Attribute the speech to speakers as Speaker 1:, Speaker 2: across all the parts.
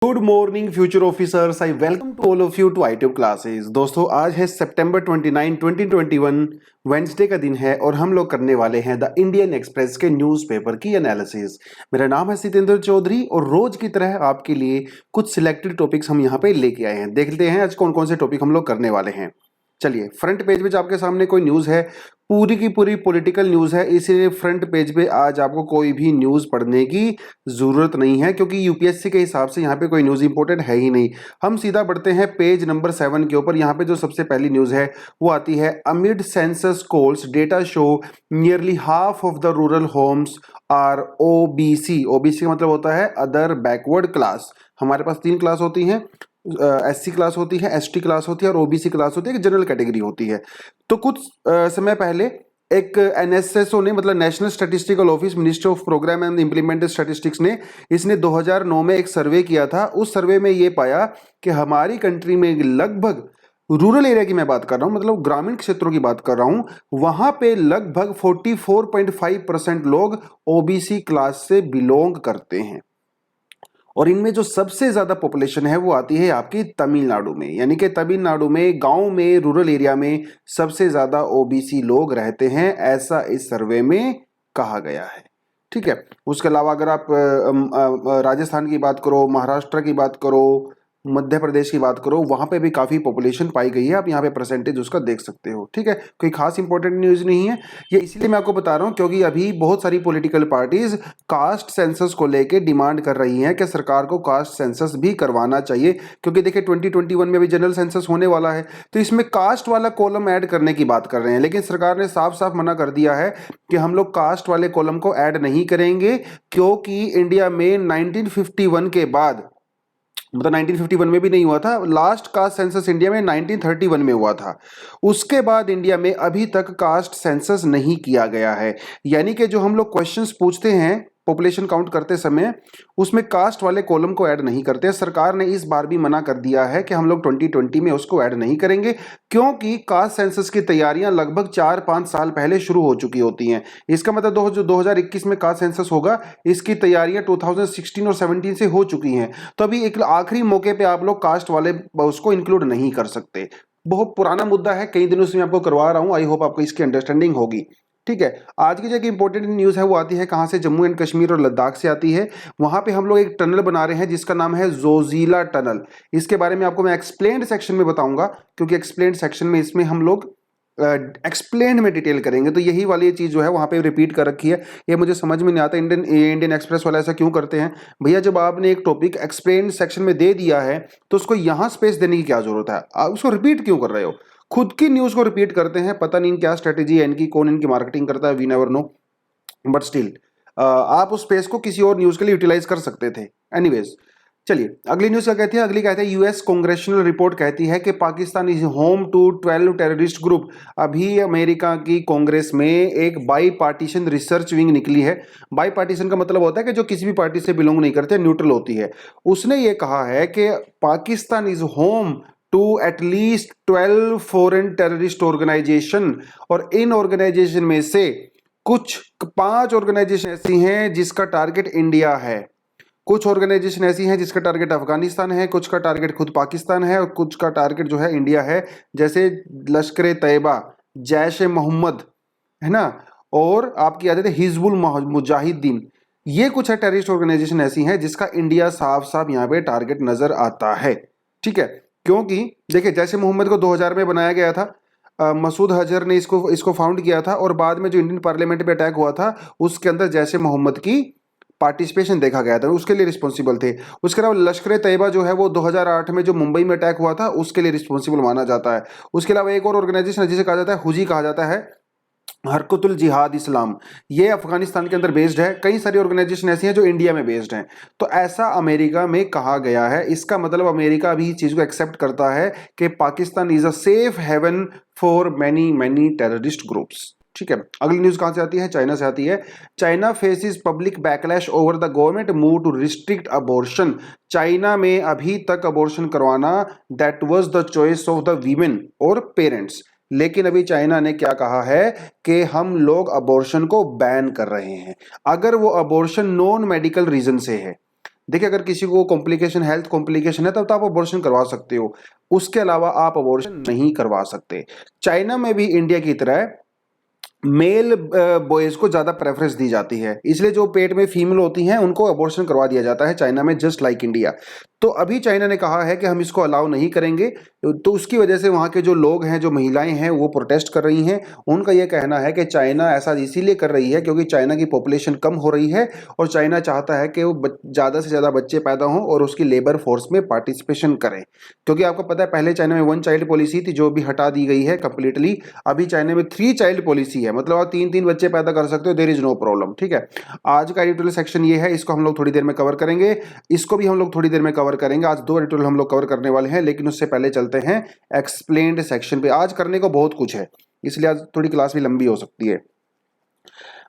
Speaker 1: Good morning future officers, I welcome to all of you to ITube classes. दोस्तों, आज है सितंबर 29, 2021, Wednesday का दिन है और हम लोग करने वाले हैं द इंडियन एक्सप्रेस के न्यूज़पेपर की एनालिसिस। मेरा नाम है सितेंद्र चौधरी और रोज की तरह आपके लिए कुछ सिलेक्टेड टॉपिक्स हम यहाँ पे लेके आए हैं। देखते हैं आज कौन कौन से टॉपिक हम लोग करने वाले हैं। चलिए, फ्रंट पेज पे आपके सामने कोई न्यूज़ है, पूरी की पूरी पॉलिटिकल न्यूज़ है, इसीलिए फ्रंट पेज पे आज आपको कोई भी न्यूज़ पढ़ने की ज़रूरत नहीं है क्योंकि यूपीएससी के हिसाब से यहाँ पे कोई न्यूज़ इंपॉर्टेंट है ही नहीं। हम सीधा बढ़ते हैं पेज नंबर 7 के ऊपर। यहाँ पे जो सबसे पहली न्यूज़ है वो आती है, amid census calls data show nearly half of the rural homes are OBC. OBC का मतलब होता है अदर बैकवर्ड क्लास। हमारे पास 3 क्लास होती हैं, एससी क्लास होती है, एसटी क्लास होती है और ओबीसी क्लास होती है, एक जनरल कैटेगरी होती है। तो कुछ समय पहले एक एनएसएसओ ने, मतलब national statistical office, ministry of programme and implemented statistics ने, इसने 2009 में एक सर्वे किया था। उस सर्वे में ये पाया कि हमारी कंट्री में लगभग, रूरल एरिया की मैं बात कर रहा हूँ, मतलब ग्रामीण क्षेत्रों की बात कर रहा हूँ, वहां पे लगभग 44.5% लोग ओबीसी क्लास से बिलोंग करते हैं। और इनमें जो सबसे ज्यादा पॉपुलेशन है वो आती है आपकी तमिलनाडु में, यानी कि तमिलनाडु में गांव में, रूरल एरिया में सबसे ज्यादा ओबीसी लोग रहते हैं, ऐसा इस सर्वे में कहा गया है। ठीक है। उसके अलावा अगर आप राजस्थान की बात करो, महाराष्ट्र की बात करो, मध्य प्रदेश की बात करो, वहां पे भी काफी पॉपुलेशन पाई गई है। आप यहाँ पे परसेंटेज उसका देख सकते हो। ठीक है, कोई खास इंपॉर्टेंट न्यूज नहीं है ये, इसलिए मैं आपको बता रहा हूँ क्योंकि अभी बहुत सारी पॉलिटिकल पार्टीज कास्ट सेंसस को लेके डिमांड कर रही हैं कि सरकार को कास्ट सेंसस भी करवाना चाहिए, क्योंकि देखिए 2021 में भी जनरल सेंसस होने वाला है, तो इसमें कास्ट वाला कॉलम ऐड करने की बात कर रहे हैं, लेकिन सरकार ने साफ साफ मना कर दिया है कि हम लोग कास्ट वाले कॉलम को ऐड नहीं करेंगे, क्योंकि इंडिया में 1951 के बाद, मतलब 1951 में भी नहीं हुआ था, लास्ट कास्ट सेंसस इंडिया में 1931 में हुआ था। उसके बाद इंडिया में अभी तक कास्ट सेंसस नहीं किया गया है। यानी कि जो हम लोग क्वेश्चंस पूछते हैं पॉपुलेशन काउंट करते समय, उसमें कास्ट वाले कॉलम को ऐड नहीं करते। सरकार ने इस बार भी मना कर दिया है कि हम लोग 2020 में उसको ऐड नहीं करेंगे, क्योंकि कास्ट सेंसस की तैयारियां लगभग 4-5 साल पहले शुरू हो चुकी होती हैं। इसका मतलब जो 2021 में कास्ट सेंसस होगा, इसकी तैयारियां 2016 और 17 से हो चुकी हैं। तो अभी एक आखिरी मौके पे आप लोग कास्ट वाले उसको इंक्लूड नहीं कर सकते। बहुत पुराना मुद्दा है, कई दिनों से मैं आपको करवा रहा हूं, आई होप आपको इसकी अंडरस्टैंडिंग होगी। ठीक है। आज की जो इंपॉर्टेंट न्यूज है वो आती है कहां से, जम्मू एंड कश्मीर और लद्दाख से आती है। वहां पे हम लोग एक टनल बना रहे हैं जिसका नाम है जोजिला टनल। इसके बारे में आपको मैं एक्सप्लेन्ड सेक्शन में बताऊंगा, क्योंकि एक्सप्लेन्ड सेक्शन में इसमें हम लोग एक्सप्लेन में डिटेल करेंगे। तो यही वाली चीज जो है वहां पे रिपीट कर रखी है, ये मुझे समझ में नहीं आता इंडियन एक्सप्रेस वाला ऐसा क्यों करते हैं। भैया, जब आपने एक टॉपिक एक्सप्लेन सेक्शन में दे दिया है तो उसको यहां स्पेस देने की क्या जरूरत है? आप उसको रिपीट क्यों कर रहे हो? खुद की न्यूज को रिपीट करते हैं, पता नहीं क्या स्ट्रेटेजी है इनकी, कौन इनकी मार्केटिंग करता है, we never know, but still आप उस स्पेस को किसी और न्यूज के लिए यूटिलाइज कर सकते थे। एनीवेज, चलिए अगली न्यूज क्या कहती है। अगली कहते हैं, यूएस कांग्रेशनल रिपोर्ट कहती है कि Pakistan is home to 12 terrorist group. अभी अमेरिका की कांग्रेस में एक बाई पार्टीशन रिसर्च विंग निकली है। बाई पार्टीशन का मतलब होता है कि जो किसी भी पार्टी से बिलोंग नहीं करते, न्यूट्रल होती है। उसने ये कहा है कि Pakistan is home to at least 12 foreign terrorist organisation, और इन ऑर्गेनाइजेशन में से कुछ 5 ऑर्गेनाइजेशन ऐसी हैं जिसका टारगेट इंडिया है, कुछ ऑर्गेनाइजेशन ऐसी हैं जिसका टारगेट अफगानिस्तान है, कुछ का टारगेट खुद पाकिस्तान है और कुछ का टारगेट जो है इंडिया है, जैसे लश्कर तैयबा, जैश ए मोहम्मद, है ना, और आपकी आते थे हिजबुल मुजाहिदीन। ये कुछ है टेररिस्ट ऑर्गेनाइजेशन ऐसी हैं जिसका इंडिया साफ साफ यहाँ पे टारगेट नजर आता है। ठीक है, क्योंकि देखिए जैश ए मोहम्मद को 2000 में बनाया गया था, मसूद अजहर ने इसको फाउंड किया था, और बाद में जो इंडियन पार्लियामेंट पे अटैक हुआ था उसके अंदर जैश ए मोहम्मद की पार्टिसिपेशन देखा गया था, उसके लिए रिस्पॉन्सिबल थे। उसके अलावा लश्कर तैयबा जो है वो 2008 में जो मुंबई में अटैक हुआ था उसके लिए रिस्पॉन्सिबल माना जाता है। उसके अलावा एक और ऑर्गेनाइजेशन है जिसे कहा जाता है हुजी, कहा जाता है हरकतुल जिहाद इस्लाम, ये अफगानिस्तान के अंदर बेस्ड है। कई सारी ऑर्गेनाइजेशन ऐसी हैं जो इंडिया में बेस्ड हैं। तो ऐसा अमेरिका में कहा गया है। इसका मतलब अमेरिका भी इस चीज को एक्सेप्ट करता है कि Pakistan is a safe haven for many many terrorist groups. ठीक है। अगली न्यूज कहां से आती है? चाइना से आती है। China faces public backlash over the government move to restrict abortion. China में अभी तक अबॉर्शन करवाना that was the choice of the women और पेरेंट्स, लेकिन अभी चाइना ने क्या कहा है कि हम लोग अबॉर्शन को बैन कर रहे हैं, अगर वो अबॉर्शन नॉन मेडिकल रीजन से है। देखिए, अगर किसी को कॉम्प्लिकेशन, हेल्थ कॉम्प्लिकेशन है, तब तो आप अबॉर्शन करवा सकते हो, उसके अलावा आप अबॉर्शन नहीं करवा सकते। चाइना में भी इंडिया की तरह मेल बॉयज को ज्यादा प्रेफरेंस दी जाती है, इसलिए जो पेट में फीमेल होती हैं उनको अबॉर्शन करवा दिया जाता है चाइना में, जस्ट लाइक इंडिया। तो अभी चाइना ने कहा है कि हम इसको अलाउ नहीं करेंगे, तो उसकी वजह से वहाँ के जो लोग हैं, जो महिलाएं हैं, वो प्रोटेस्ट कर रही हैं। उनका यह कहना है कि चाइना ऐसा इसीलिए कर रही है क्योंकि चाइना की पॉपुलेशन कम हो रही है और चाइना चाहता है कि वो ज़्यादा से ज़्यादा बच्चे पैदा हों और उसकी लेबर फोर्स में पार्टिसिपेशन करें। क्योंकि आपको पता है पहले चाइना में 1 चाइल्ड पॉलिसी थी, जो भी हटा दी गई है कंप्लीटली। अभी चाइना में 3 चाइल्ड पॉलिसी है, मतलब आप 3-3 बच्चे पैदा कर सकते हो, देयर इज नो प्रॉब्लम। ठीक है, आज का एडिटोरियल सेक्शन ये है, इसको हम लोग थोड़ी देर में कवर करेंगे, इसको भी हम लोग थोड़ी देर में कवर करेंगे। आज 2 एडिटोरियल हम लोग कवर करने वाले हैं, लेकिन उससे पहले चलते हैं एक्सप्लेन्ड सेक्शन पे। आज करने को बहुत कुछ है, इसलिए आज थोड़ी क्लास भी लंबी हो सकती है।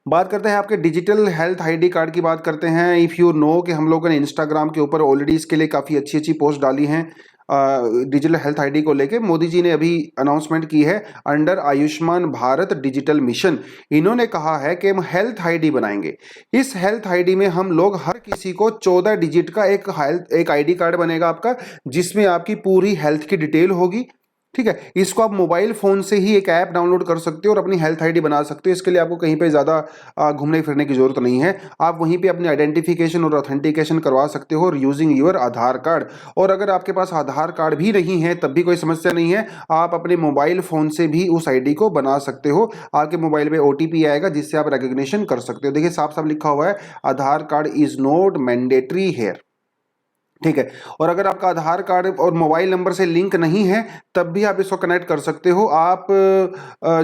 Speaker 1: बात करते हैं आपके डिजिटल हेल्थ आईडी कार्ड की बात करते हैं। इफ़ यू नो कि हम लोगों ने इंस्टाग्राम के ऊपर ऑलरेडी इसके लिए काफ़ी अच्छी अच्छी पोस्ट डाली हैं डिजिटल हेल्थ आईडी को लेके। मोदी जी ने अभी अनाउंसमेंट की है under Ayushman Bharat digital mission. इन्होंने कहा है कि हम हेल्थ आईडी बनाएंगे। इस हेल्थ आईडी में हम लोग हर किसी को 14 डिजिट का एक आईडी कार्ड बनेगा आपका, जिसमें आपकी पूरी हेल्थ की डिटेल होगी। ठीक है, इसको आप मोबाइल फोन से ही एक ऐप डाउनलोड कर सकते हो और अपनी हेल्थ आईडी बना सकते हो। इसके लिए आपको कहीं पे ज़्यादा घूमने फिरने की जरूरत नहीं है। आप वहीं पे अपनी आइडेंटिफिकेशन और ऑथेंटिकेशन करवा सकते हो यूजिंग योर आधार कार्ड। और अगर आपके पास आधार कार्ड भी नहीं है तब भी कोई समस्या नहीं है, आप अपने मोबाइल फोन से भी उस आईडी को बना सकते हो। आपके मोबाइल में ओटीपी आएगा जिससे आप रिकॉग्निशन कर सकते हो। देखिए, साफ साफ लिखा हुआ है, Aadhaar card is not mandatory here. ठीक है, और अगर आपका आधार कार्ड और मोबाइल नंबर से लिंक नहीं है तब भी आप इसको कनेक्ट कर सकते हो। आप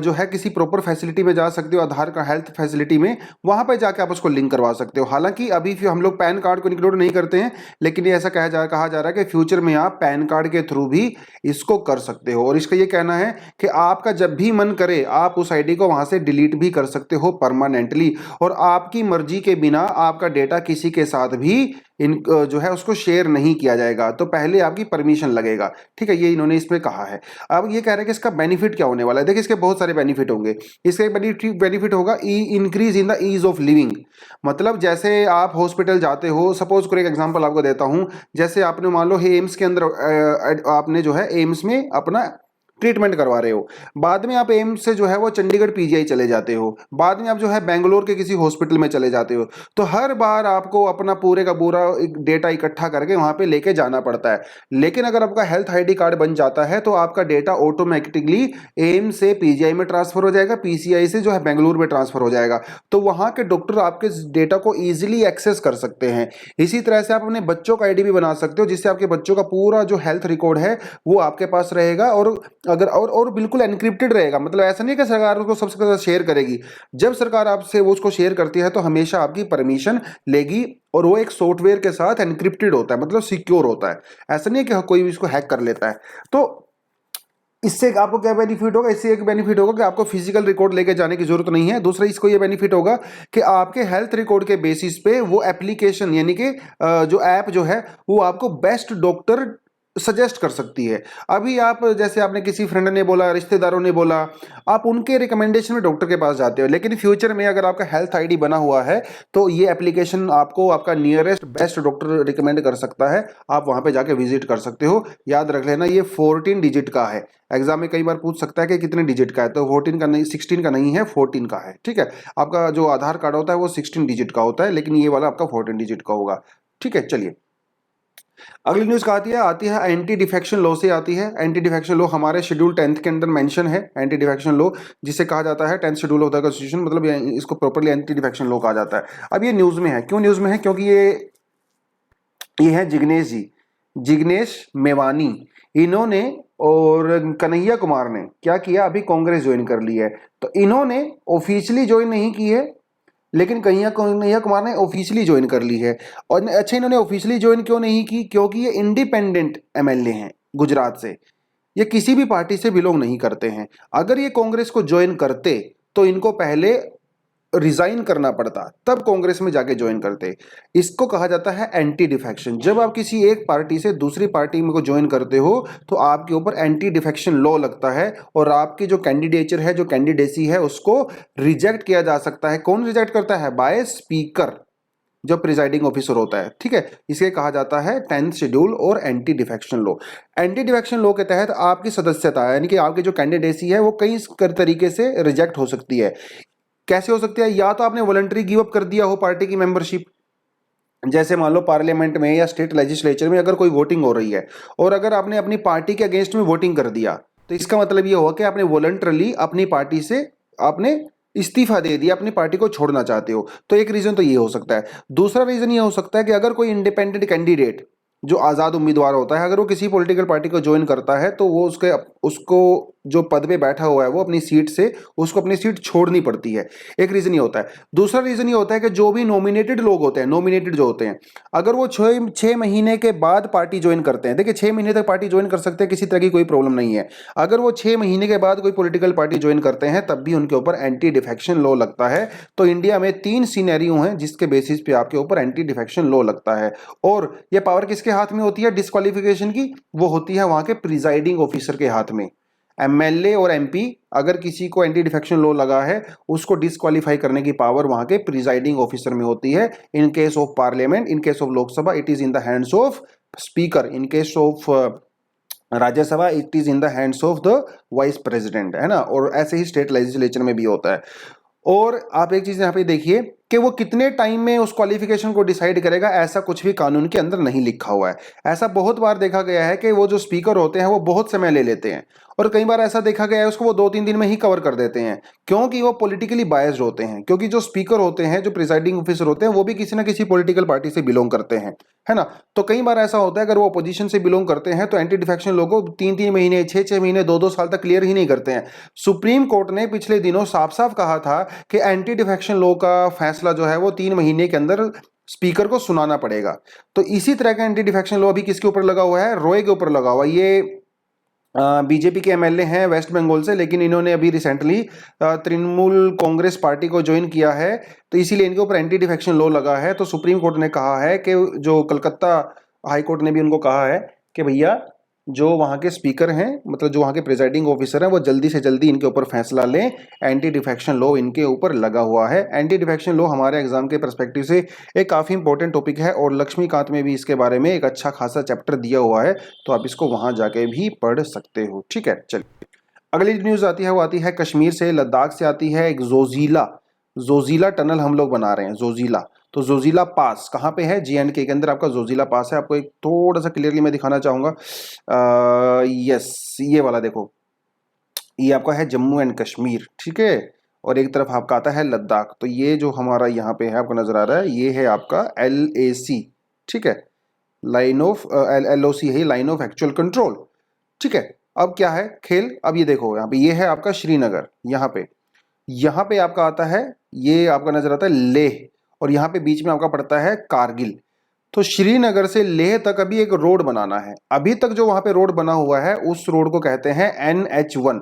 Speaker 1: जो है किसी प्रॉपर फैसिलिटी में जा सकते हो, आधार का हेल्थ फैसिलिटी में, वहां पर जाके आप उसको लिंक करवा सकते हो। हालांकि अभी हम लोग पैन कार्ड को इंक्लूड नहीं करते हैं, लेकिन ये ऐसा कहा जा रहा है कि फ्यूचर में आप पैन कार्ड के थ्रू भी इसको कर सकते हो। और इसका ये कहना है कि आपका जब भी मन करे आप उस आईडी को वहां से डिलीट भी कर सकते हो परमानेंटली, और आपकी मर्जी के बिना आपका डेटा किसी के साथ भी जो है उसको शेयर नहीं किया जाएगा। तो पहले आपकी परमिशन लगेगा। ठीक है, ये इन्होंने इसमें कहा है। अब ये कह रहे हैं कि इसका बेनिफिट क्या होने वाला है। देखिए, इसके बहुत सारे बेनिफिट होंगे। इसका बेनिफिट होगा increase in the ease of living. मतलब जैसे आप हॉस्पिटल जाते हो, सपोज करो एक एग्जांपल आपको देता हूं, जैसे आपने मान लो एम्स के अंदर आपने जो है एम्स में अपना ट्रीटमेंट करवा रहे हो, बाद में आप एम्स से जो है वो चंडीगढ़ पीजीआई चले जाते हो, बाद में आप जो है बेंगलोर के किसी हॉस्पिटल में चले जाते हो, तो हर बार आपको अपना पूरे का पूरा एक डेटा इकट्ठा करके वहां पे लेके जाना पड़ता है। लेकिन अगर आपका हेल्थ आईडी कार्ड बन जाता है तो आपका डेटा ऑटोमेटिकली एम्स से पीजीआई में ट्रांसफर हो जाएगा, पीसीआई से जो है बेंगलुरु में ट्रांसफर हो जाएगा। तो वहां के डॉक्टर आपके डेटा को ईजिली एक्सेस कर सकते हैं। इसी तरह से आप अपने बच्चों का आईडी भी बना सकते हो, जिससे आपके बच्चों का पूरा जो हेल्थ रिकॉर्ड है वो आपके पास रहेगा, और अगर और बिल्कुल एनक्रिप्टेड रहेगा। मतलब ऐसा नहीं कि सरकार उसको सबसे ज्यादा शेयर करेगी। जब सरकार आपसे वो उसको शेयर करती है तो हमेशा आपकी परमिशन लेगी, और वो एक सॉफ्टवेयर के साथ एनक्रिप्टेड होता है, मतलब सिक्योर होता है। ऐसा नहीं है कि कोई भी इसको हैक कर लेता है। तो इससे आपको क्या बेनिफिट होगा? इससे एक बेनिफिट होगा कि आपको फिजिकल रिकॉर्ड लेके जाने की जरूरत नहीं है। दूसरा, इसको ये बेनिफिट होगा कि आपके हेल्थ रिकॉर्ड के बेसिस पे वो एप्लीकेशन, यानी कि जो ऐप जो है वो आपको बेस्ट डॉक्टर सजेस्ट कर सकती है। अभी आप जैसे आपने किसी फ्रेंड ने बोला, रिश्तेदारों ने बोला, आप उनके रिकमेंडेशन में डॉक्टर के पास जाते हो। लेकिन फ्यूचर में अगर आपका हेल्थ आईडी बना हुआ है तो ये एप्लीकेशन आपको आपका नियरेस्ट बेस्ट डॉक्टर रिकमेंड कर सकता है, आप वहां पे जाके विजिट कर सकते हो। याद रख लेना, ये 14 डिजिट का है। एग्जाम में कई बार पूछ सकता है कि कितने डिजिट का है, तो 14 का नहीं, 16 का नहीं है, 14 का है। ठीक है, आपका जो आधार कार्ड होता है वो 16 डिजिट का होता है, लेकिन ये वाला आपका 14 डिजिट का होगा। ठीक है, चलिए अगली न्यूज कहा आती है एंटी डिफेक्शन लॉ से आती है। एंटी डिफेक्शन लॉ हमारे शेड्यूल 10th के अंदर मेंशन है। एंटी डिफेक्शन लॉ जिसे कहा जाता है 10th schedule of the constitution, मतलब इसको प्रॉपर्ली एंटी डिफेक्शन लॉ कहा जाता है। अब ये न्यूज में है, क्यों न्यूज में है? क्योंकि ये है जिग्नेश जी, जिग्नेश मेवानी। इन्होंने और कन्हैया कुमार ने क्या किया, अभी कांग्रेस ज्वाइन कर ली है। तो इन्होंने ऑफिशियली ज्वाइन नहीं की है, लेकिन कन्हैया कुमार ने ऑफिशियली ज्वाइन कर ली है। और अच्छा, इन्होंने ऑफिशियली ज्वाइन क्यों नहीं की? क्योंकि ये इंडिपेंडेंट एमएलए हैं गुजरात से, ये किसी भी पार्टी से बिलोंग नहीं करते हैं। अगर ये कांग्रेस को ज्वाइन करते तो इनको पहले रिजाइन करना पड़ता, तब कांग्रेस में जाके ज्वाइन करते। इसको कहा जाता है एंटी डिफेक्शन। जब आप किसी एक पार्टी से दूसरी पार्टी में को ज्वाइन करते हो तो आपके ऊपर एंटी डिफेक्शन लॉ लगता है, और आपकी जो कैंडिडेचर है, जो कैंडिडेसी है, उसको रिजेक्ट किया जा सकता है। कौन रिजेक्ट करता है? By speaker. जो प्रिजाइडिंग ऑफिसर होता है, ठीक है, इसे कहा जाता है 10th शेड्यूल और anti defection law. Anti defection law के तहत आपकी सदस्यता यानी कि आपकी जो कैंडिडेसी है वो कई तरीके से रिजेक्ट हो सकती है। कैसे हो सकती है? या तो आपने वॉलंटरी गिव अप कर दिया हो पार्टी की मेंबरशिप, जैसे मान लो पार्लियामेंट में या स्टेट लेजिस्लेचर में अगर कोई वोटिंग हो रही है और अगर आपने अपनी पार्टी के अगेंस्ट में वोटिंग कर दिया, तो इसका मतलब ये हुआ कि आपने वॉलंटरली अपनी पार्टी से आपने इस्तीफा दे दिया, अपनी पार्टी को छोड़ना चाहते हो। तो एक रीजन तो ये हो सकता है। दूसरा रीजन ये हो सकता है कि अगर कोई इंडिपेंडेंट कैंडिडेट जो आज़ाद उम्मीदवार होता है, अगर वो किसी पॉलिटिकल पार्टी को ज्वाइन करता है तो वो उसको जो पद पे बैठा हुआ है वो अपनी सीट से उसको अपनी सीट छोड़नी पड़ती है। एक रीजन ये होता है। दूसरा रीजन ये होता है कि जो भी नॉमिनेटेड लोग होते हैं, नॉमिनेटेड जो होते हैं, अगर वो 6 महीने के बाद पार्टी ज्वाइन करते हैं, देखिए 6 महीने तक पार्टी ज्वाइन कर सकते हैं, किसी तरह की कोई प्रॉब्लम नहीं है। अगर वो 6 महीने के बाद कोई पॉलिटिकल पार्टी ज्वाइन करते हैं तब भी उनके ऊपर एंटी डिफेक्शन लॉ लगता है। तो इंडिया में 3 सिनेरियो हैं जिसके बेसिस पे आपके ऊपर एंटी डिफेक्शन लॉ लगता है। और ये पावर किसके हाथ में होती है डिस्क्वालिफिकेशन की? वो होती है वहां के प्रिजाइडिंग ऑफिसर के हाथ में। एमएलए और एमपी अगर किसी को एंटी डिफेक्शन लॉ लगा है उसको डिस्क्वालीफाई करने की पावर वहां के प्रिजाइडिंग ऑफिसर में होती है। In case of parliament, in case of Lok Sabha it is in the hands of speaker, in case of Rajya Sabha it is in the hands of the vice president, है ना। और ऐसे ही स्टेट लेजिस्लेचर में भी होता है। और आप एक चीज यहां पे देखिए कि वो कितने टाइम में उस क्वालिफिकेशन को डिसाइड करेगा, ऐसा कुछ भी कानून के अंदर नहीं लिखा हुआ है। ऐसा बहुत बार देखा गया है कि वो जो स्पीकर होते हैं वो बहुत समय ले लेते हैं और कई बार ऐसा देखा गया है उसको वो 2-3 दिन में ही कवर कर देते हैं, क्योंकि वो पॉलिटिकली बायस्ड होते हैं। क्योंकि जो स्पीकर होते हैं, जो प्रिसाइडिंग ऑफिसर होते हैं, वो भी किसी ना किसी पॉलिटिकल पार्टी से बिलोंग करते हैं, है ना। तो कई बार ऐसा होता है अगर वो अपोजिशन से बिलोंग करते हैं तो एंटी डिफेक्शन लोगों को 3-3 महीने, 6-6 महीने, 2-2 साल तक क्लियर ही नहीं करते हैं। सुप्रीम कोर्ट ने पिछले दिनों साफ साफ कहा था कि एंटी डिफेक्शन लॉ का फैसला जो है वो 3 महीने के अंदर स्पीकर को सुनाना पड़ेगा। तो इसी तरह का एंटी डिफेक्शन लॉ अभी किसके ऊपर लगा हुआ है? रॉय के ऊपर लगा हुआ है। ये बीजेपी के एमएलए हैं वेस्ट बंगाल से, लेकिन इन्होंने अभी रिसेंटली तृणमूल कांग्रेस पार्टी को ज्वाइन किया है, तो इसीलिए इनके ऊपर एंटी डिफेक्शन लॉ लगा है। तो सुप्रीम कोर्ट ने कहा है कि जो कलकत्ता हाई कोर्ट ने भी उनको कहा है कि भैया जो वहाँ के स्पीकर हैं, मतलब जो वहाँ के प्रिजाइडिंग ऑफिसर हैं, वो जल्दी से जल्दी इनके ऊपर फैसला लें। एंटी डिफेक्शन लॉ इनके ऊपर लगा हुआ है। एंटी डिफेक्शन लॉ हमारे एग्जाम के पर्सपेक्टिव से एक काफ़ी इंपॉर्टेंट टॉपिक है और लक्ष्मीकांत में भी इसके बारे में एक अच्छा खासा चैप्टर दिया हुआ है, तो आप इसको वहाँ जाके भी पढ़ सकते हो। ठीक है, चलिए अगली न्यूज़ आती है, वो आती है कश्मीर से, लद्दाख से आती है। एक जोजिला टनल हम लोग बना रहे हैं, जोजिला। तो जोजिला पास कहाँ पे है? J&K के अंदर आपका जोजिला पास है। आपको एक थोड़ा सा क्लियरली मैं दिखाना चाहूंगा। यस, ये वाला देखो, ये आपका है जम्मू एंड कश्मीर, ठीक है। और एक तरफ आपका आता है लद्दाख। तो ये जो हमारा यहाँ पे है आपको नजर आ रहा है, ये है आपका LAC, ठीक है, लाइन ऑफ LOC है, लाइन ऑफ एक्चुअल कंट्रोल, ठीक है। अब क्या है खेल? अब ये देखो यहाँ पे, ये है आपका श्रीनगर, यहाँ पे आपका आता है, ये आपका नजर आता है लेह, और यहाँ पे बीच में आपका पड़ता है कारगिल। तो श्रीनगर से लेह तक अभी एक रोड बनाना है। अभी तक जो वहां पे रोड बना हुआ है उस रोड को कहते हैं NH1,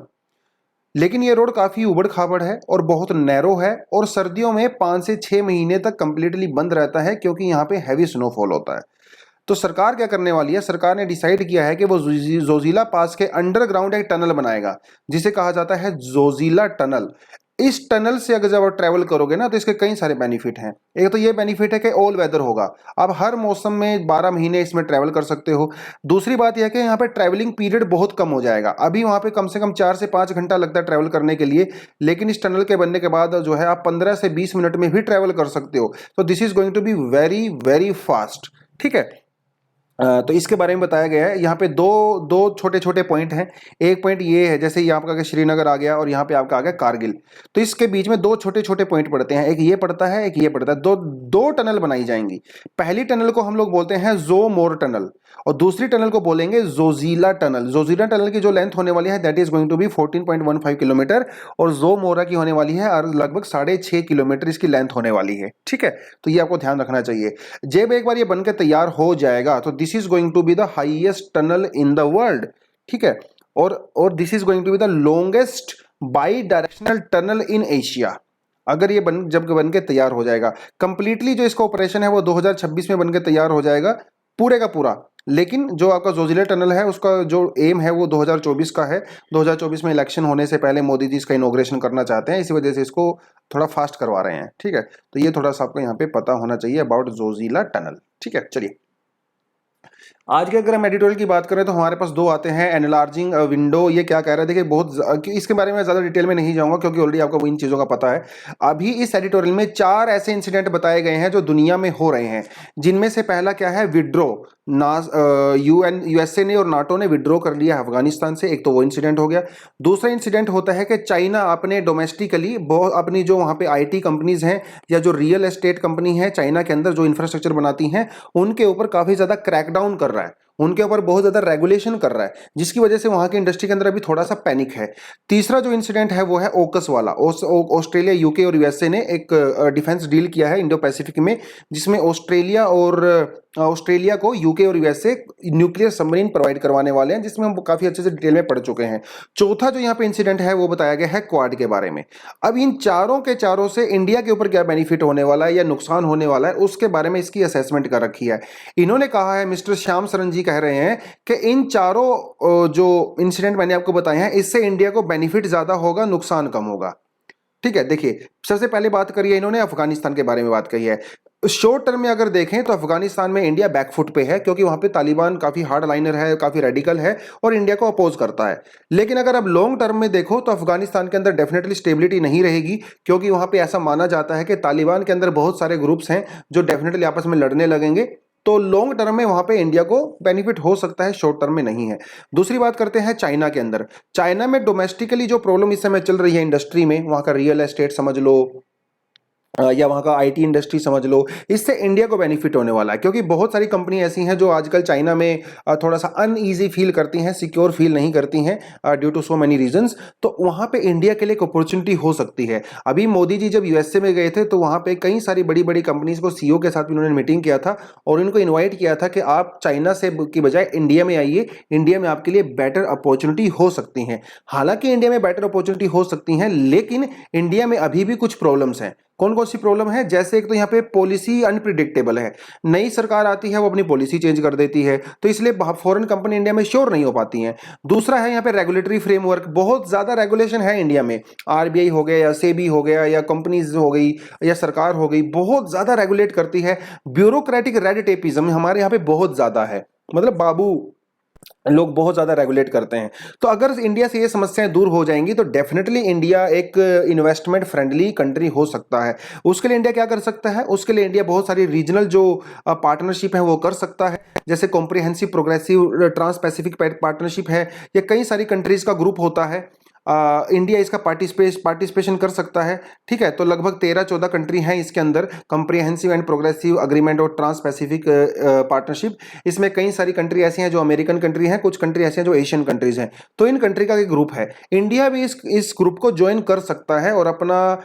Speaker 1: लेकिन ये रोड काफी उबड़ खाबड़ है और बहुत नैरो है और सर्दियों में 5 से 6 महीने तक कंप्लीटली बंद रहता है क्योंकि यहाँ पे हैवी स्नोफॉल होता है। तो सरकार क्या करने वाली है? सरकार ने डिसाइड किया है कि वो जोजिला पास के अंडरग्राउंड एक टनल बनाएगा जिसे कहा जाता है जोजिला टनल। इस टनल से अगर जब आप ट्रैवल करोगे ना तो इसके कई सारे बेनिफिट हैं। एक तो ये बेनिफिट है कि ऑल वेदर होगा, आप हर मौसम में 12 महीने इसमें ट्रैवल कर सकते हो। दूसरी बात यह है कि यहाँ पे ट्रैवलिंग पीरियड बहुत कम हो जाएगा। अभी वहाँ पे कम से कम 4 से 5 घंटा लगता है ट्रैवल करने के लिए, लेकिन इस टनल के बनने के बाद जो है आप 15 से 20 मिनट में भी ट्रैवल कर सकते हो। तो this is going to be very very fast, ठीक है। तो इसके बारे में बताया गया है। यहाँ पे दो छोटे छोटे पॉइंट हैं। एक पॉइंट ये है, जैसे यहाँ आपका श्रीनगर आ गया और यहाँ पे आपका आ गया कारगिल, तो इसके बीच में 2 छोटे छोटे पॉइंट पड़ते हैं। एक ये पड़ता है, एक ये पड़ता है। दो टनल बनाई जाएंगी। पहली टनल को हम लोग बोलते हैं जो मोर टनल और दूसरी टनल को बोलेंगे जोजिला टनल। जोजिला टनल की जो लेंथ होने वाली है that is going to be 14.15 kilometre और जो मोरा की होने वाली है और लगभग 6.5 किलोमीटर इसकी लेंथ होने वाली है, ठीक है। तो ये आपको ध्यान रखना चाहिए। जब एक बार ये बनकर तैयार हो जाएगा तो this is going to be the highest tunnel in the world, ठीक है। और this is going to be the longest bidirectional tunnel in Asia. अगर ये जब बन के तैयार हो जाएगा कंप्लीटली, जो इसका ऑपरेशन है वो 2026 में बनकर तैयार हो जाएगा। पूरे का पूरा। लेकिन जो आपका जोजिला टनल है उसका जो एम है वो 2024 का है। 2024 में इलेक्शन होने से पहले मोदी जी इसका इनॉग्रेशन करना चाहते हैं, इसी वजह से इसको थोड़ा फास्ट करवा रहे हैं। ठीक है, तो ये थोड़ा सा आपको यहाँ पे पता होना चाहिए अबाउट जोजिला टनल। ठीक है, चलिए आज के अगर हम एडिटोरियल की बात करें तो हमारे पास दो आते हैं, एनालार्जिंग विंडो। ये क्या कह रहा है, देखिए इसके बारे में ज़्यादा डिटेल में नहीं जाऊंगा क्योंकि ऑलरेडी आपको इन चीज़ों का पता है। अभी इस एडिटोरियल में 4 ऐसे इंसिडेंट बताए गए हैं जो दुनिया में हो रहे हैं, जिनमें से पहला क्या है, विड्रो। यूएसए ने और नाटो ने विड्रॉ कर लिया अफगानिस्तान से, एक तो वो इंसिडेंट हो गया। दूसरा इंसिडेंट होता है कि चाइना अपने डोमेस्टिकली बहुत अपनी जो वहाँ पे आईटी कंपनीज हैं या जो रियल एस्टेट कंपनी है चाइना के अंदर जो इंफ्रास्ट्रक्चर बनाती हैं उनके ऊपर काफ़ी ज़्यादा क्रैकडाउन कर रहा है, उनके ऊपर बहुत ज़्यादा रेगुलेशन कर रहा है, जिसकी वजह से वहाँ की इंडस्ट्री के अंदर अभी थोड़ा सा पैनिक है। तीसरा जो इंसिडेंट है वो है ओकस वाला। ऑस्ट्रेलिया, यूके और यूएसए ने एक डिफेंस डील किया है इंडो पैसिफिक में, जिसमें ऑस्ट्रेलिया को यूके और यूएसए न्यूक्लियर सबमरीन प्रोवाइड करवाने वाले हैं, जिसमें हम काफ़ी अच्छे से डिटेल में पढ़ चुके हैं। चौथा जो यहाँ पे इंसिडेंट है वो बताया गया है क्वाड के बारे में। अब इन चारों के चारों से इंडिया के ऊपर क्या बेनिफिट होने वाला है या नुकसान होने वाला है उसके बारे में इसकी असेसमेंट कर रखी है। इन्होंने कहा है, मिस्टर श्याम सरन जी कह रहे हैं कि इन चारों जो इंसिडेंट मैंने आपको बताए हैं इससे इंडिया को बेनिफिट ज़्यादा होगा, नुकसान कम होगा। ठीक है, देखिए सबसे पहले बात करिए, इन्होंने अफगानिस्तान के बारे में बात कही है। शॉर्ट टर्म में अगर देखें तो अफगानिस्तान में इंडिया बैकफुट पे है क्योंकि वहां पे तालिबान काफी हार्ड लाइनर है, काफी रेडिकल है और इंडिया को अपोज करता है। लेकिन अगर अब लॉन्ग टर्म में देखो तो अफगानिस्तान के अंदर डेफिनेटली स्टेबिलिटी नहीं रहेगी, क्योंकि वहां पे ऐसा माना जाता है कि तालिबान के अंदर बहुत सारे ग्रुप्स हैं जो डेफिनेटली आपस में लड़ने लगेंगे। तो लॉन्ग टर्म में वहां पे इंडिया को बेनिफिट हो सकता है, शॉर्ट टर्म में नहीं है। दूसरी बात करते हैं चाइना के अंदर। चाइना में डोमेस्टिकली जो प्रॉब्लम इस समय चल रही है इंडस्ट्री में, वहां का रियल एस्टेट समझ लो या वहाँ का आईटी इंडस्ट्री समझ लो, इससे इंडिया को बेनिफिट होने वाला है, क्योंकि बहुत सारी कंपनी ऐसी हैं जो आजकल चाइना में थोड़ा सा अनईजी फील करती हैं, सिक्योर फील नहीं करती हैं due to so many reasons. तो वहाँ पे इंडिया के लिए एक अपॉर्चुनिटी हो सकती है। अभी मोदी जी जब यूएसए में गए थे तो वहाँ पे कई सारी बड़ी बड़ी कंपनीज को सीईओ के साथ भी उन्होंने मीटिंग किया था और इनको इन्वाइट किया था कि आप चाइना से की बजाय इंडिया में आइए, इंडिया में आपके लिए बेटर अपॉर्चुनिटी हो सकती हैं। हालांकि इंडिया में बेटर अपॉर्चुनिटी हो सकती हैं, लेकिन इंडिया में अभी भी कुछ प्रॉब्लम्स हैं। कौन कौन सी प्रॉब्लम है, जैसे एक तो यहाँ पे पॉलिसी अनप्रिडिक्टेबल है, नई सरकार आती है वो अपनी पॉलिसी चेंज कर देती है, तो इसलिए फॉरेन कंपनी इंडिया में श्योर नहीं हो पाती हैं। दूसरा है यहाँ पे रेगुलेटरी फ्रेमवर्क, बहुत ज्यादा रेगुलेशन है इंडिया में, आरबीआई हो गया या सेबी हो गया या कंपनीज हो गई या सरकार हो गई, बहुत ज्यादा रेगुलेट करती है। ब्यूरोक्रेटिक रेड टेपिज्म हमारे यहाँ पे बहुत ज्यादा है, मतलब बाबू लोग बहुत ज़्यादा रेगुलेट करते हैं। तो अगर इंडिया से ये समस्याएं दूर हो जाएंगी तो डेफिनेटली इंडिया एक इन्वेस्टमेंट फ्रेंडली कंट्री हो सकता है। उसके लिए इंडिया क्या कर सकता है, उसके लिए इंडिया बहुत सारी रीजनल जो पार्टनरशिप है वो कर सकता है, जैसे comprehensive progressive trans Pacific partnership है, ये कई सारी कंट्रीज का ग्रुप होता है। इंडिया इसका पार्टिसिपेशन कर सकता है। ठीक है, तो लगभग 13-14 कंट्री हैं इसके अंदर, कॉम्प्रिहेंसिव एंड प्रोग्रेसिव अग्रीमेंट और ट्रांस पैसिफिक पार्टनरशिप। इसमें कई सारी कंट्री ऐसी हैं जो अमेरिकन कंट्री हैं, कुछ कंट्री ऐसी हैं जो एशियन कंट्रीज हैं, तो इन कंट्री का एक ग्रुप है। इंडिया भी इस ग्रुप को ज्वाइन कर सकता है और अपना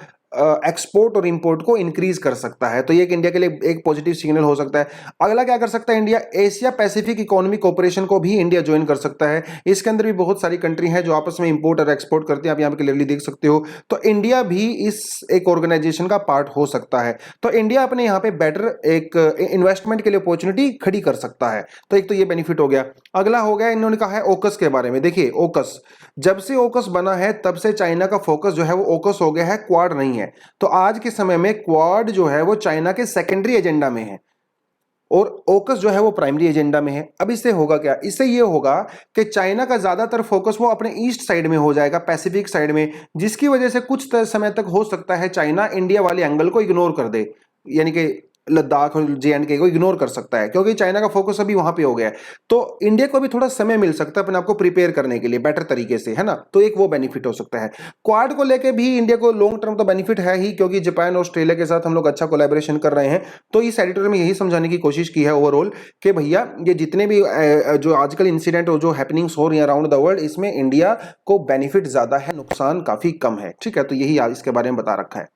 Speaker 1: एक्सपोर्ट और इंपोर्ट को इंक्रीज कर सकता है। तो ये एक इंडिया के लिए एक पॉजिटिव सिग्नल हो सकता है। अगला क्या कर सकता है India, Asia Pacific economic cooperation को भी इंडिया ज्वाइन कर सकता है। इसके अंदर भी बहुत सारी कंट्री हैं जो आपस में इंपोर्ट और एक्सपोर्ट करती हैं, आप यहाँ पे क्लियरली देख सकते हो। तो इंडिया भी इस एक ऑर्गेनाइजेशन का पार्ट हो सकता है। तो इंडिया अपने यहाँ पे बेटर एक इन्वेस्टमेंट के लिए अपॉर्चुनिटी खड़ी कर सकता है। तो एक तो ये बेनिफिट हो गया। अगला हो गया, इन्होंने कहा है ओकस के बारे में। देखिए ओकस, जब से ओकस बना है तब से चाइना का फोकस जो है वो ओकस हो गया है, क्वाड नहीं है। तो आज के समय में क्वाड जो है वो चाइना के सेकेंडरी एजेंडा में है और ओकस जो है वो प्राइमरी एजेंडा में है। अब इससे होगा क्या, इससे ये होगा कि चाइना का ज्यादातर फोकस वो अपने ईस्ट साइड में हो जाएगा, पैसिफिक साइड में, जिसकी वजह से कुछ समय तक हो सकता है चाइना इंडिया वाले एंगल को इग्नोर कर दे, यानी कि लद्दाख और JNK को इग्नोर कर सकता है, क्योंकि चाइना का फोकस अभी वहां पे हो गया है। तो इंडिया को भी थोड़ा समय मिल सकता है अपने आप को प्रिपेयर करने के लिए बेटर तरीके से, है ना। तो एक वो बेनिफिट हो सकता है। क्वाड को लेके भी इंडिया को लॉन्ग टर्म तो बेनिफिट है ही, क्योंकि जापान और ऑस्ट्रेलिया के साथ हम लोग अच्छा कोलैबोरेशन कर रहे हैं। तो इस एडिटोरियल में यही समझाने की कोशिश की है ओवरऑल कि भैया ये जितने भी जो आजकल इंसिडेंट और जो हैपनिंग्स हो रही है अराउंड द वर्ल्ड, इसमें इंडिया को बेनिफिट ज्यादा है, नुकसान काफी कम है। ठीक है, तो यही इसके बारे में बता रखा है।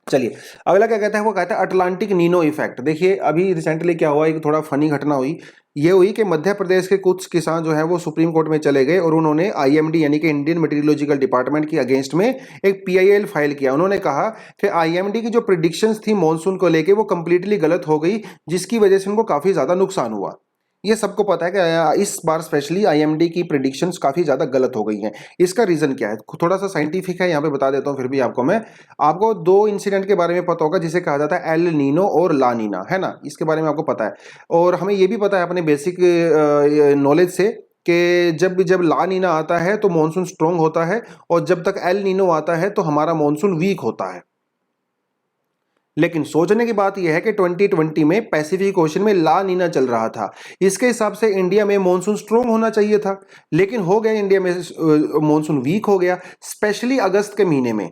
Speaker 1: चलिए अगला क्या कहता है, वो कहता है अटलांटिक नीनो इफेक्ट। देखिए अभी रिसेंटली क्या हुआ, एक थोड़ा फनी घटना हुई। ये हुई कि मध्य प्रदेश के कुछ किसान जो है वो सुप्रीम कोर्ट में चले गए और उन्होंने आईएमडी यानी कि इंडियन मेटीरियोलॉजिकल डिपार्टमेंट के अगेंस्ट में एक पीआईएल फाइल किया। उन्होंने कहा कि आईएमडी की जो प्रिडिक्शंस थी मॉनसून को लेके वो कंप्लीटली गलत हो गई, जिसकी वजह से उनको काफी ज्यादा नुकसान हुआ। ये सबको पता है कि इस बार स्पेशली आईएमडी की प्रिडिक्शंस काफी ज्यादा गलत हो गई हैं। इसका रीजन क्या है, थोड़ा सा साइंटिफिक है, यहाँ पे बता देता हूँ फिर भी आपको मैं। आपको दो इंसिडेंट के बारे में पता होगा जिसे कहा जाता है एल नीनो और ला नीना, है ना, इसके बारे में आपको पता है। और हमें ये भी पता है अपने बेसिक नॉलेज से कि जब जब ला नीना आता है तो मानसून स्ट्रांग होता है, और जब तक एल नीनो आता है तो हमारा मानसून वीक होता है। लेकिन सोचने की बात यह है कि 2020 में पैसिफिक ओशन में ला नीना चल रहा था। इसके हिसाब से इंडिया में मॉनसून स्ट्रांग होना चाहिए था, लेकिन हो गया इंडिया में मॉनसून वीक हो गया। स्पेशली अगस्त के महीने में,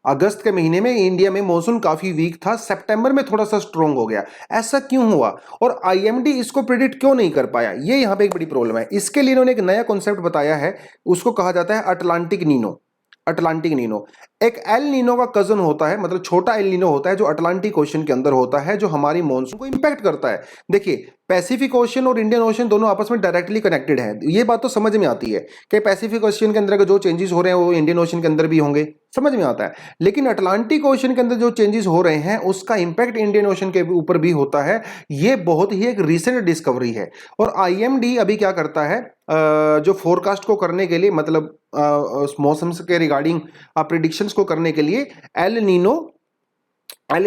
Speaker 1: अगस्त के महीने में इंडिया में मॉनसून काफी वीक था, सितंबर में थोड़ा सा स्ट्रांग हो गया। ऐसा क्यों हुआ और आईएमडी इसको प्रिडिक्ट क्यों नहीं कर पाया, ये यहां पे एक बड़ी प्रॉब्लम है। इसके लिए इन्होंने एक नया कॉन्सेप्ट बताया है, उसको कहा जाता है अटलांटिक नीनो। अटलांटिक नीनो एक एल नीनो का कजन होता है, मतलब छोटा एल नीनो होता है जो अटलांटिक ओशन के अंदर होता है, जो हमारी मॉनसून को इंपैक्ट करता है। देखिए पैसिफिक ओशन और इंडियन ओशन दोनों आपस में डायरेक्टली कनेक्टेड है, ये बात तो समझ में आती है कि पैसिफिक ओशन के अंदर जो चेंजेस हो रहे हैं वो इंडियन ओशन के अंदर भी होंगे, समझ में आता है। लेकिन अटलांटिक ओशन के अंदर जो चेंजेस हो रहे हैं उसका इंपैक्ट इंडियन ओशन के ऊपर भी होता है। ये बहुत ही एक रिसेंट डिस्कवरी है। और आईएमडी अभी क्या करता है, जो फोरकास्ट को करने के लिए, मतलब मौसम के रिगार्डिंग प्रिडिक्शंस को करने के लिए एल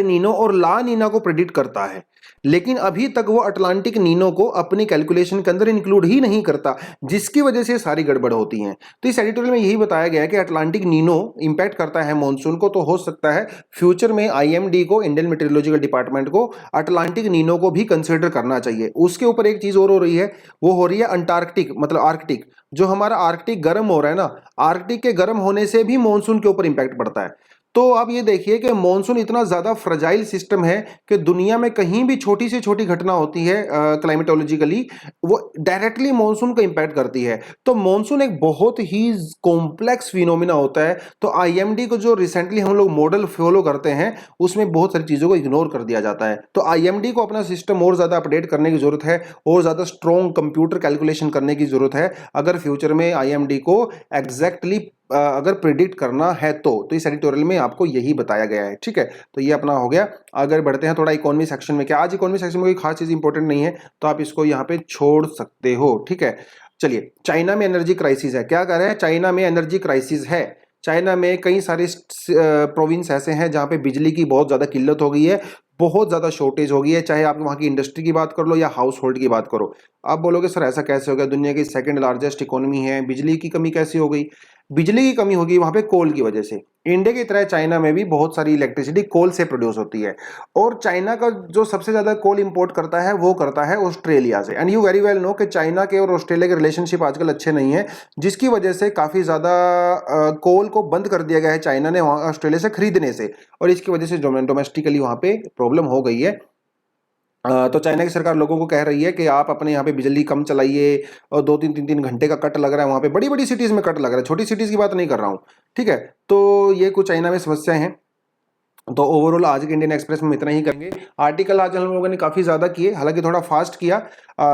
Speaker 1: नीनो और ला नीना को प्रेडिक्ट करता है, लेकिन अभी तक वो अटलांटिक नीनो को अपनी कैलकुलेशन के अंदर इंक्लूड ही नहीं करता, जिसकी वजह से सारी गड़बड़ होती हैं। तो इस एडिटोरियल में यही बताया गया है कि अटलांटिक नीनो इंपैक्ट करता है मॉनसून को, तो हो सकता है फ्यूचर में आईएमडी को, इंडियन मेटीरियोलॉजिकल डिपार्टमेंट को, अटलांटिक नीनो को भी कंसिडर करना चाहिए। उसके ऊपर एक चीज और हो रही है, वो हो रही है अंटार्कटिक, मतलब आर्कटिक। जो हमारा आर्कटिक गर्म हो रहा है ना, आर्कटिक के गर्म होने से भी मॉनसून के ऊपर इंपैक्ट पड़ता है। तो आप ये देखिए कि मॉनसून इतना ज्यादा फ्रजाइल सिस्टम है कि दुनिया में कहीं भी छोटी से छोटी घटना होती है क्लाइमेटोलॉजिकली, वो डायरेक्टली मॉनसून को इंपैक्ट करती है। तो मॉनसून एक बहुत ही कॉम्प्लेक्स फिनोमिना होता है। तो आईएमडी को जो रिसेंटली हम लोग मॉडल फॉलो करते हैं उसमें बहुत सारी चीजों को इग्नोर कर दिया जाता है। तो आईएमडी को अपना सिस्टम और ज्यादा अपडेट करने की जरूरत है, और ज्यादा स्ट्रॉन्ग कंप्यूटर कैलकुलेशन करने की जरूरत है, अगर फ्यूचर में आईएमडी को एग्जैक्टली अगर प्रिडिक्ट करना है तो इस एडिटोरियल में आपको यही बताया गया है। ठीक है, तो ये अपना हो गया। अगर बढ़ते हैं थोड़ा इकोनॉमी सेक्शन में, क्या आज इकोनॉमी सेक्शन में कोई खास चीज इंपॉर्टेंट नहीं है तो आप इसको यहाँ पे छोड़ सकते हो। ठीक है, चलिए चाइना में एनर्जी क्राइसिस है। क्या कह रहे हैं, चाइना में एनर्जी क्राइसिस है। चाइना में कई सारे प्रोविंस ऐसे हैं जहां पे बिजली की बहुत ज्यादा किल्लत हो गई है, बहुत ज्यादा शॉर्टेज हो गई है। चाहे आप वहां की इंडस्ट्री की बात कर लो या हाउस होल्ड की बात करो। आप बोलोगे सर ऐसा कैसे हो गया, दुनिया की सेकंड लार्जेस्ट इकोनॉमी है, बिजली की कमी कैसी हो गई। बिजली की कमी होगी वहां पे कोल की वजह से। इंडिया की तरह चाइना में भी बहुत सारी इलेक्ट्रिसिटी कोल से प्रोड्यूस होती है, और चाइना का जो सबसे ज्यादा कोल इंपोर्ट करता है वो करता है ऑस्ट्रेलिया से। And you very well know कि चाइना के और ऑस्ट्रेलिया के रिलेशनशिप आजकल अच्छे नहीं है, जिसकी वजह से काफी ज्यादा कोल को बंद कर दिया गया है चाइना ने ऑस्ट्रेलिया से खरीदने से, और इसकी वजह से डोमेस्टिकली वहां पे प्रॉब्लम हो गई है। तो चाइना की सरकार लोगों को कह रही है कि आप अपने यहाँ पे बिजली कम चलाइए, और 2-3 घंटे का कट लग रहा है वहाँ पे, बड़ी बड़ी सिटीज़ में कट लग रहा है, छोटी सिटीज़ की बात नहीं कर रहा हूँ। ठीक है, तो ये कुछ चाइना में समस्याएं हैं। तो ओवरऑल आज के इंडियन एक्सप्रेस में इतना ही करेंगे। आर्टिकल आज हम लोगों ने काफ़ी ज़्यादा किए, हालांकि थोड़ा फास्ट किया,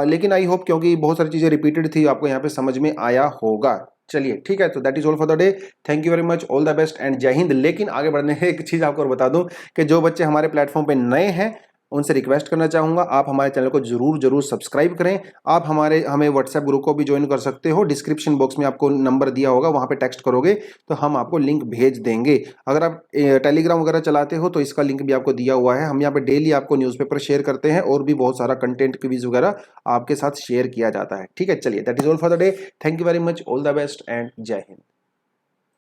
Speaker 1: लेकिन आई होप क्योंकि बहुत सारी चीज़ें रिपीटेड थी आपको यहाँ पे समझ में आया होगा। चलिए ठीक है, तो that is all for the day. Thank you very much, all the best and जय हिंद। लेकिन आगे बढ़ने से एक चीज़ आपको और बता दूं कि जो बच्चे हमारे प्लेटफॉर्म पे नए हैं उनसे रिक्वेस्ट करना चाहूँगा, आप हमारे चैनल को जरूर सब्सक्राइब करें। आप हमें व्हाट्सएप ग्रुप को भी ज्वाइन कर सकते हो, डिस्क्रिप्शन बॉक्स में आपको नंबर दिया होगा, वहाँ पे टेक्स्ट करोगे तो हम आपको लिंक भेज देंगे। अगर आप टेलीग्राम वगैरह चलाते हो तो इसका लिंक भी आपको दिया हुआ है। हम यहाँ पे डेली आपको न्यूज़पेपर शेयर करते हैं और भी बहुत सारा कंटेंट क्विज वगैरह आपके साथ शेयर किया जाता है। ठीक है, चलिए that is all for the day. Thank you very much, all the best and जय हिंद।